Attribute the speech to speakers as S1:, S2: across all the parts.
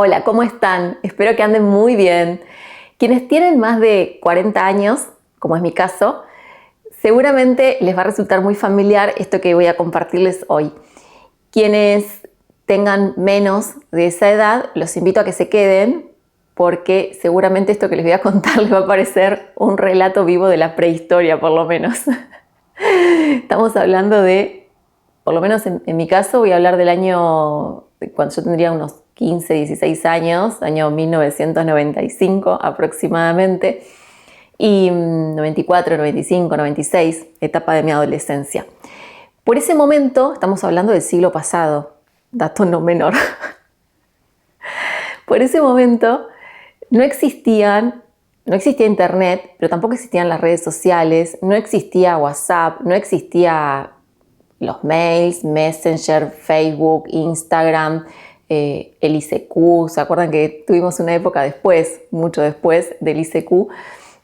S1: Hola, ¿cómo están? Espero que anden muy bien. Quienes tienen más de 40 años, como es mi caso, seguramente les va a resultar muy familiar esto que voy a compartirles hoy. Quienes tengan menos de esa edad, los invito a que se queden porque seguramente esto que les voy a contar les va a parecer un relato vivo de la prehistoria, por lo menos. Estamos hablando de, por lo menos en mi caso, voy a hablar del año, cuando yo tendría unos 15, 16 años, año 1995 aproximadamente, y 94, 95, 96, etapa de mi adolescencia. Por ese momento, estamos hablando del siglo pasado, dato no menor. Por ese momento no existía internet, pero tampoco existían las redes sociales, no existía WhatsApp, no existía los mails, Messenger, Facebook, Instagram, el ICQ. ¿Se acuerdan que tuvimos una época después, mucho después del ICQ?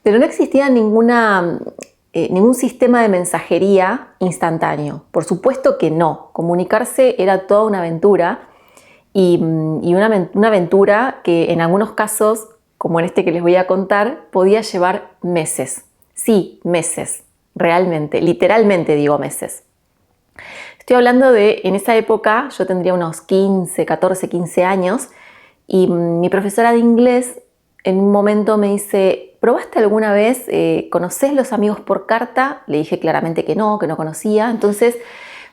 S1: Pero no existía ningún sistema de mensajería instantáneo. Por supuesto que no. Comunicarse era toda una aventura y una aventura que en algunos casos, como en este que les voy a contar, podía llevar meses. Sí, meses. Realmente, literalmente digo meses. Estoy hablando de, en esa época, yo tendría unos 14, 15 años y mi profesora de inglés en un momento me dice, ¿probaste alguna vez, conocés los amigos por carta? Le dije claramente que no conocía. Entonces,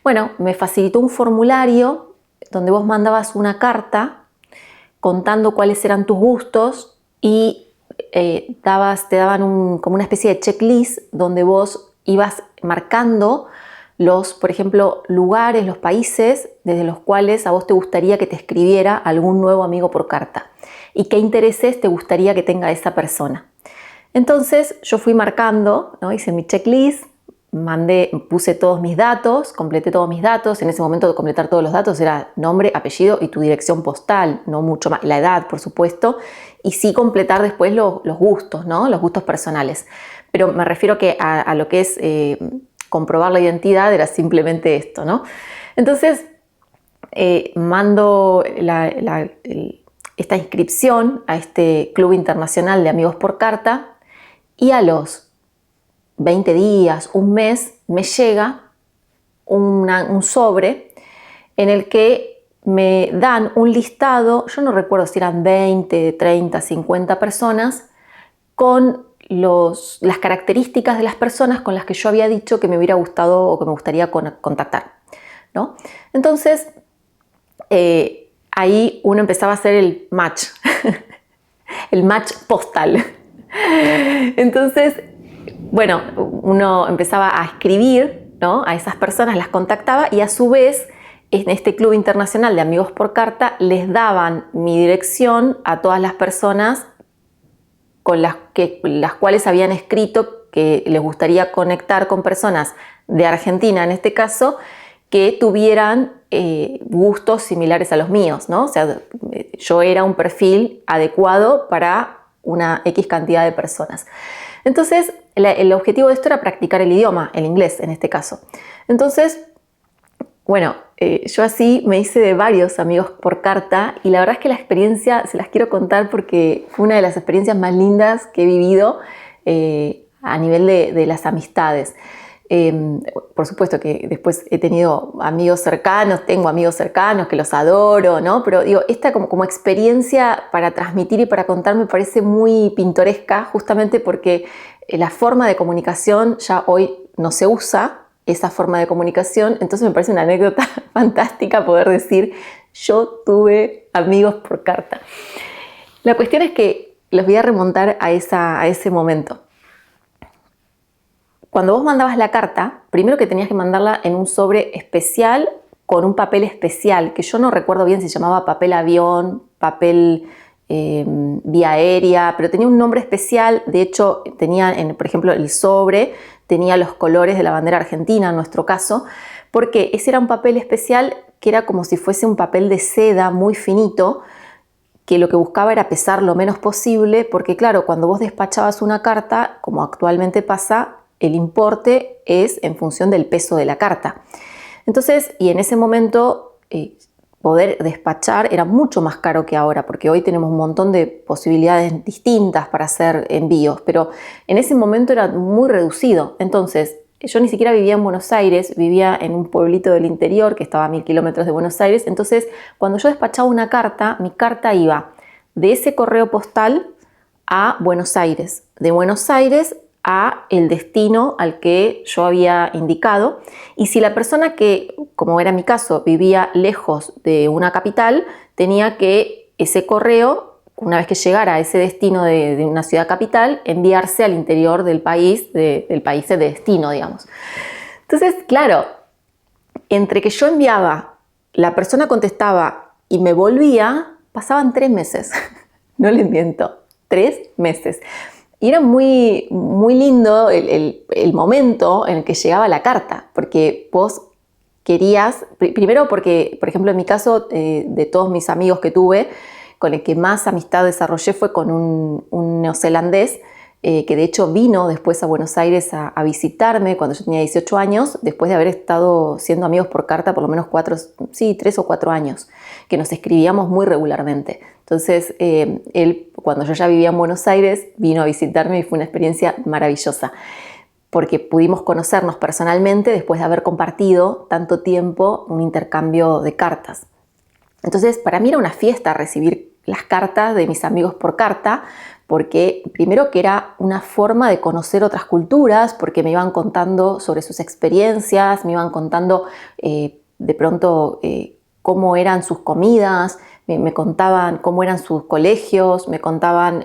S1: bueno, me facilitó un formulario donde vos mandabas una carta contando cuáles eran tus gustos y te daban como una especie de checklist donde vos ibas marcando por ejemplo, lugares, los países desde los cuales a vos te gustaría que te escribiera algún nuevo amigo por carta y qué intereses te gustaría que tenga esa persona. Entonces yo fui marcando, ¿no? Hice mi checklist, puse todos mis datos, completé todos mis datos. En ese momento de completar todos los datos era nombre, apellido y tu dirección postal, no mucho más, la edad por supuesto, y sí completar después los gustos, ¿no? Los gustos personales. Pero me refiero que a lo que es comprobar la identidad era simplemente esto, ¿no? Entonces mando esta inscripción a este Club Internacional de Amigos por Carta y a los 20 días, un mes, me llega un sobre en el que me dan un listado, yo no recuerdo si eran 20, 30, 50 personas, con las características de las personas con las que yo había dicho que me hubiera gustado o que me gustaría contactar, ¿no? Entonces, ahí uno empezaba a hacer el match, el match postal. Entonces, bueno, uno empezaba a escribir, ¿no? A esas personas, las contactaba y a su vez en este Club Internacional de Amigos por Carta les daban mi dirección a todas las personas con las cuales habían escrito que les gustaría conectar con personas de Argentina en este caso, que tuvieran gustos similares a los míos, ¿no? O sea, yo era un perfil adecuado para una X cantidad de personas. Entonces, el objetivo de esto era practicar el idioma, el inglés en este caso. Entonces, bueno, yo así me hice de varios amigos por carta y la verdad es que la experiencia se las quiero contar porque fue una de las experiencias más lindas que he vivido a nivel de las amistades. Por supuesto que después he tenido amigos cercanos, tengo amigos cercanos que los adoro, ¿no? Pero digo, esta como experiencia para transmitir y para contar me parece muy pintoresca justamente porque la forma de comunicación ya hoy no se usa, esa forma de comunicación, entonces me parece una anécdota fantástica poder decir yo tuve amigos por carta. La cuestión es que los voy a remontar a ese momento. Cuando vos mandabas la carta, primero que tenías que mandarla en un sobre especial con un papel especial, que yo no recuerdo bien si se llamaba papel avión, papel vía aérea, pero tenía un nombre especial. De hecho, tenía, por ejemplo, el sobre tenía los colores de la bandera argentina en nuestro caso, porque ese era un papel especial que era como si fuese un papel de seda muy finito, que lo que buscaba era pesar lo menos posible, porque claro, cuando vos despachabas una carta, como actualmente pasa, el importe es en función del peso de la carta. Entonces, y en ese momento poder despachar era mucho más caro que ahora, porque hoy tenemos un montón de posibilidades distintas para hacer envíos, pero en ese momento era muy reducido. Entonces, yo ni siquiera vivía en Buenos Aires, vivía en un pueblito del interior que estaba a 1000 kilómetros de Buenos Aires. Entonces, cuando yo despachaba una carta, mi carta iba de ese correo postal a Buenos Aires, de Buenos Aires a el destino al que yo había indicado. Y si la persona que, como era mi caso, vivía lejos de una capital, tenía que ese correo, una vez que llegara a ese destino de una ciudad capital, enviarse al interior del país de destino, digamos. Entonces, claro, entre que yo enviaba, la persona contestaba y me volvía, pasaban 3 meses. No les miento, 3 meses. Y era muy, muy lindo el momento en el que llegaba la carta, porque vos querías, primero porque, por ejemplo, en mi caso, de todos mis amigos que tuve, con el que más amistad desarrollé fue con un neozelandés, que de hecho vino después a Buenos Aires a visitarme cuando yo tenía 18 años, después de haber estado siendo amigos por carta por lo menos 3 o 4 años, que nos escribíamos muy regularmente. Entonces, él, cuando yo ya vivía en Buenos Aires, vino a visitarme y fue una experiencia maravillosa, porque pudimos conocernos personalmente después de haber compartido tanto tiempo un intercambio de cartas. Entonces, para mí era una fiesta recibir las cartas de mis amigos por carta, porque primero que era una forma de conocer otras culturas, porque me iban contando sobre sus experiencias, me iban contando de pronto cómo eran sus comidas, me contaban cómo eran sus colegios, me contaban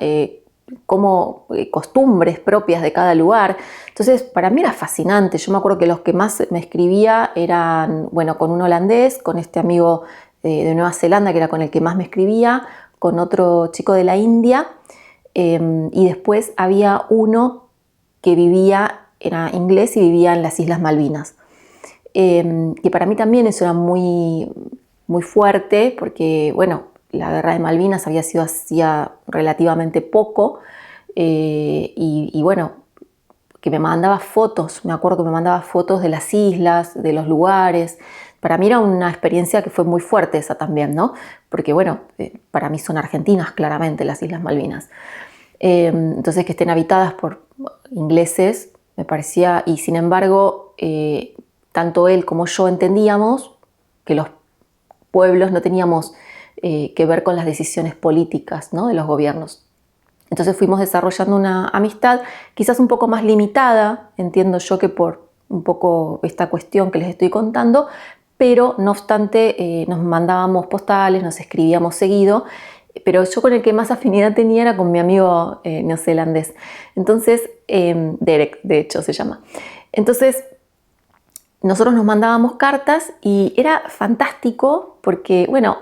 S1: costumbres propias de cada lugar. Entonces, para mí era fascinante. Yo me acuerdo que los que más me escribía eran, bueno, con un holandés, con este amigo de Nueva Zelanda, que era con el que más me escribía, con otro chico de la India, y después había uno que era inglés y vivía en las Islas Malvinas, que para mí también eso era muy, muy fuerte, porque, bueno, la guerra de Malvinas había sido hacía relativamente poco, y bueno, que me mandaba fotos, me acuerdo que me mandaba fotos de las islas, de los lugares. Para mí era una experiencia que fue muy fuerte esa también, ¿no? Porque, bueno, para mí son argentinas claramente las Islas Malvinas. Entonces, que estén habitadas por ingleses me parecía, y sin embargo, tanto él como yo entendíamos que los pueblos no teníamos que ver con las decisiones políticas, ¿no?, de los gobiernos. Entonces fuimos desarrollando una amistad quizás un poco más limitada, entiendo yo, que por un poco esta cuestión que les estoy contando, pero no obstante nos mandábamos postales, nos escribíamos seguido, pero yo con el que más afinidad tenía era con mi amigo neozelandés. Entonces, Derek, de hecho, se llama. Entonces, nosotros nos mandábamos cartas y era fantástico porque, bueno,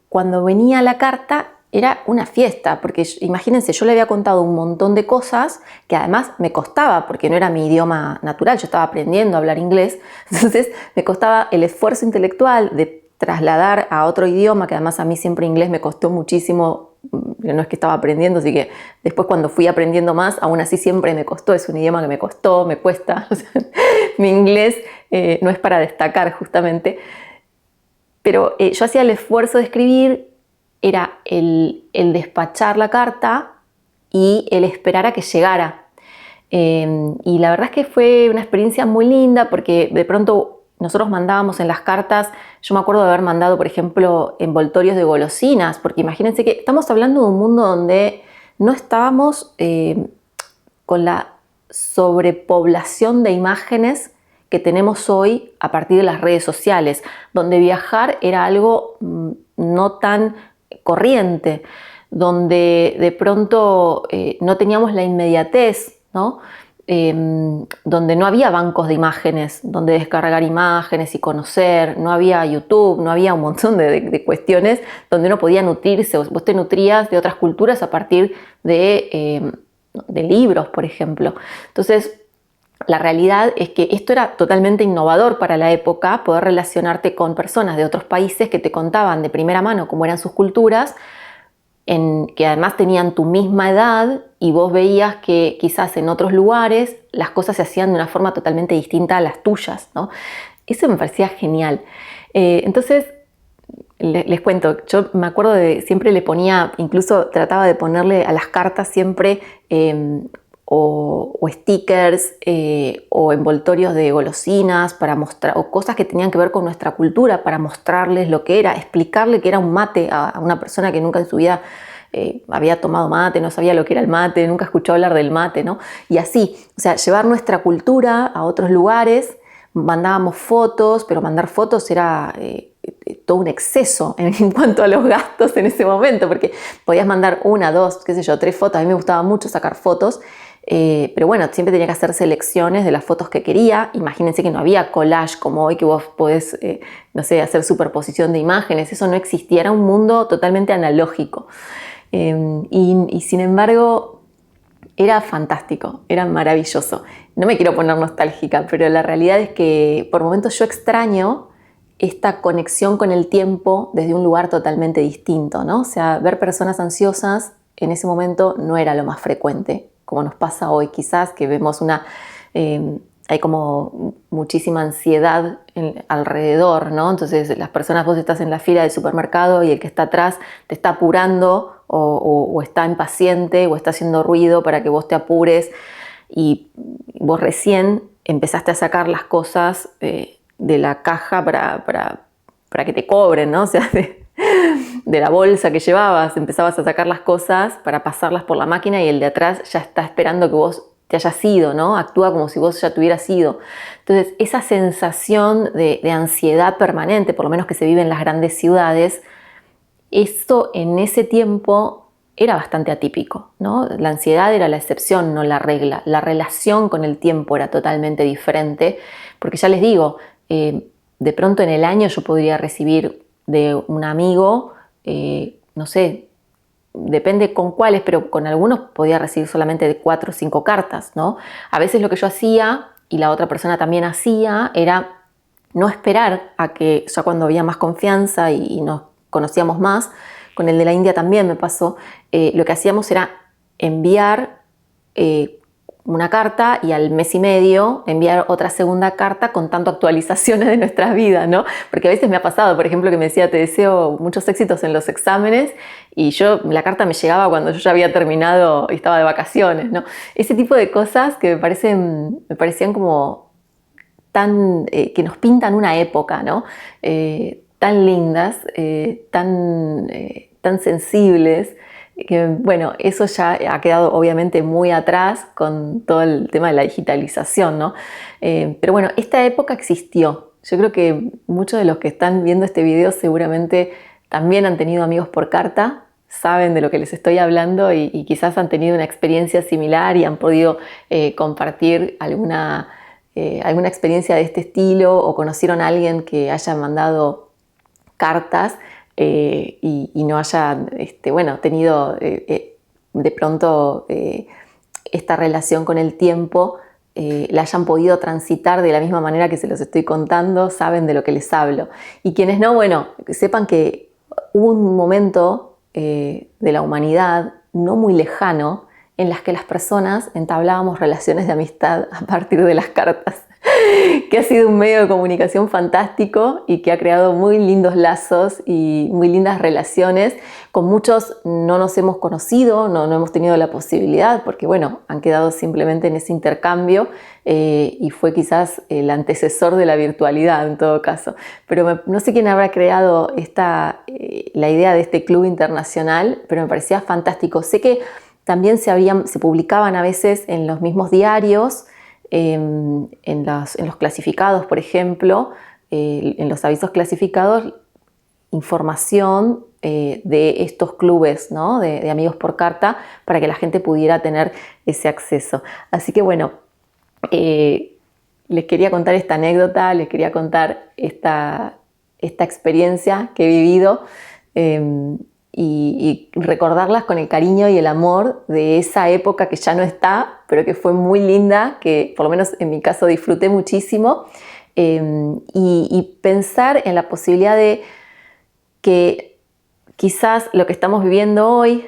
S1: cuando venía la carta era una fiesta, porque imagínense, yo le había contado un montón de cosas que además me costaba, porque no era mi idioma natural, yo estaba aprendiendo a hablar inglés, entonces me costaba el esfuerzo intelectual de trasladar a otro idioma, que además a mí siempre inglés me costó muchísimo, no es que estaba aprendiendo, así que después cuando fui aprendiendo más, aún así siempre me costó, es un idioma que me costó, me cuesta, o sea, mi inglés no es para destacar justamente, pero yo hacía el esfuerzo de escribir, era el despachar la carta y el esperar a que llegara. Y la verdad es que fue una experiencia muy linda porque de pronto nosotros mandábamos en las cartas, yo me acuerdo de haber mandado, por ejemplo, envoltorios de golosinas, porque imagínense que estamos hablando de un mundo donde no estábamos con la sobrepoblación de imágenes que tenemos hoy a partir de las redes sociales, donde viajar era algo no tan corriente, donde de pronto no teníamos la inmediatez, ¿no? Donde no había bancos de imágenes, donde descargar imágenes y conocer, no había YouTube, no había un montón de cuestiones donde uno podía nutrirse. Vos te nutrías de otras culturas a partir de libros, por ejemplo. Entonces, la realidad es que esto era totalmente innovador para la época, poder relacionarte con personas de otros países que te contaban de primera mano cómo eran sus culturas, que además tenían tu misma edad y vos veías que quizás en otros lugares las cosas se hacían de una forma totalmente distinta a las tuyas, ¿no? Eso me parecía genial. Entonces, Les cuento, yo me acuerdo de, siempre le ponía, incluso trataba de ponerle a las cartas siempre o stickers o envoltorios de golosinas para mostrar, o cosas que tenían que ver con nuestra cultura para mostrarles lo que era, explicarle que era un mate a una persona que nunca en su vida había tomado mate, no sabía lo que era el mate, nunca escuchó hablar del mate, ¿no? Y así, o sea, llevar nuestra cultura a otros lugares, mandábamos fotos, pero mandar fotos era todo un exceso en cuanto a los gastos en ese momento, porque podías mandar 1, 2, qué sé yo, 3 fotos. A mí me gustaba mucho sacar fotos, pero bueno, siempre tenía que hacer selecciones de las fotos que quería. Imagínense que no había collage como hoy, que vos podés, no sé, hacer superposición de imágenes. Eso no existía, era un mundo totalmente analógico. Y sin embargo, era fantástico, era maravilloso. No me quiero poner nostálgica, pero la realidad es que por momentos yo extraño esta conexión con el tiempo desde un lugar totalmente distinto, ¿no? O sea, ver personas ansiosas en ese momento no era lo más frecuente, como nos pasa hoy quizás, que vemos hay como muchísima ansiedad alrededor, ¿no? Entonces las personas, vos estás en la fila del supermercado y el que está atrás te está apurando o está impaciente o está haciendo ruido para que vos te apures y vos recién empezaste a sacar las cosas de la caja para que te cobren, ¿no? O sea, de la bolsa que llevabas, empezabas a sacar las cosas para pasarlas por la máquina y el de atrás ya está esperando que vos te hayas ido, ¿no? Actúa como si vos ya te hubieras ido. Entonces, esa sensación de ansiedad permanente, por lo menos que se vive en las grandes ciudades, eso en ese tiempo era bastante atípico, ¿no? La ansiedad era la excepción, no la regla. La relación con el tiempo era totalmente diferente, porque ya les digo, de pronto en el año yo podría recibir de un amigo, no sé, depende con cuáles, pero con algunos podía recibir solamente de 4 o 5 cartas, ¿no? A veces lo que yo hacía y la otra persona también hacía era no esperar a que ya cuando había más confianza y nos conocíamos más, con el de la India también me pasó, lo que hacíamos era enviar una carta y al mes y medio enviar otra segunda carta contando actualizaciones de nuestras vidas, ¿no? Porque a veces me ha pasado, por ejemplo, que me decía, te deseo muchos éxitos en los exámenes, y la carta me llegaba cuando yo ya había terminado y estaba de vacaciones, ¿no? Ese tipo de cosas que me parecían como tan, que nos pintan una época, ¿no? Tan lindas, tan sensibles, que bueno, eso ya ha quedado obviamente muy atrás con todo el tema de la digitalización, ¿no? Pero bueno, esta época existió. Yo creo que muchos de los que están viendo este video seguramente también han tenido amigos por carta, saben de lo que les estoy hablando y quizás han tenido una experiencia similar y han podido compartir alguna experiencia de este estilo, o conocieron a alguien que haya mandado cartas y no haya bueno, tenido de pronto esta relación con el tiempo, la hayan podido transitar de la misma manera que se los estoy contando, saben de lo que les hablo. Y quienes no, bueno, sepan que hubo un momento de la humanidad no muy lejano en las que las personas entablábamos relaciones de amistad a partir de las cartas, que ha sido un medio de comunicación fantástico y que ha creado muy lindos lazos y muy lindas relaciones. Con muchos no nos hemos conocido, no hemos tenido la posibilidad, porque bueno, han quedado simplemente en ese intercambio y fue quizás el antecesor de la virtualidad en todo caso. Pero no sé quién habrá creado la idea de este club internacional, pero me parecía fantástico. Sé que también se publicaban a veces en los mismos diarios, en los clasificados, por ejemplo, en los avisos clasificados, información de estos clubes, ¿no? de amigos por carta, para que la gente pudiera tener ese acceso. Así que bueno, les quería contar esta anécdota, les quería contar esta experiencia que he vivido, y recordarlas con el cariño y el amor de esa época que ya no está, pero que fue muy linda, que por lo menos en mi caso disfruté muchísimo, y pensar en la posibilidad de que quizás lo que estamos viviendo hoy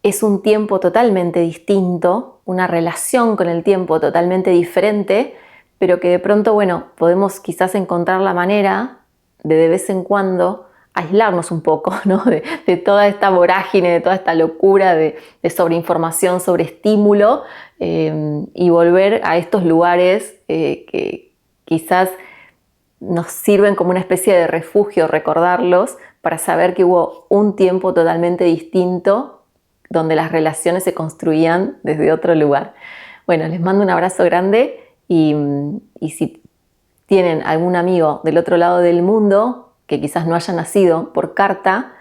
S1: es un tiempo totalmente distinto, una relación con el tiempo totalmente diferente, pero que de pronto, bueno, podemos quizás encontrar la manera de vez en cuando aislarnos un poco, ¿no? de toda esta vorágine, de toda esta locura de sobreinformación, sobreestímulo, y volver a estos lugares que quizás nos sirven como una especie de refugio, recordarlos, para saber que hubo un tiempo totalmente distinto donde las relaciones se construían desde otro lugar. Bueno, les mando un abrazo grande y si tienen algún amigo del otro lado del mundo que quizás no haya nacido por carta,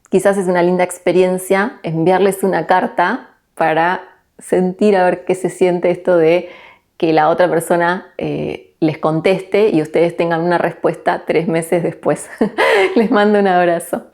S1: quizás es una linda experiencia enviarles una carta para sentir a ver qué se siente esto de que la otra persona les conteste y ustedes tengan una respuesta 3 meses después. Les mando un abrazo.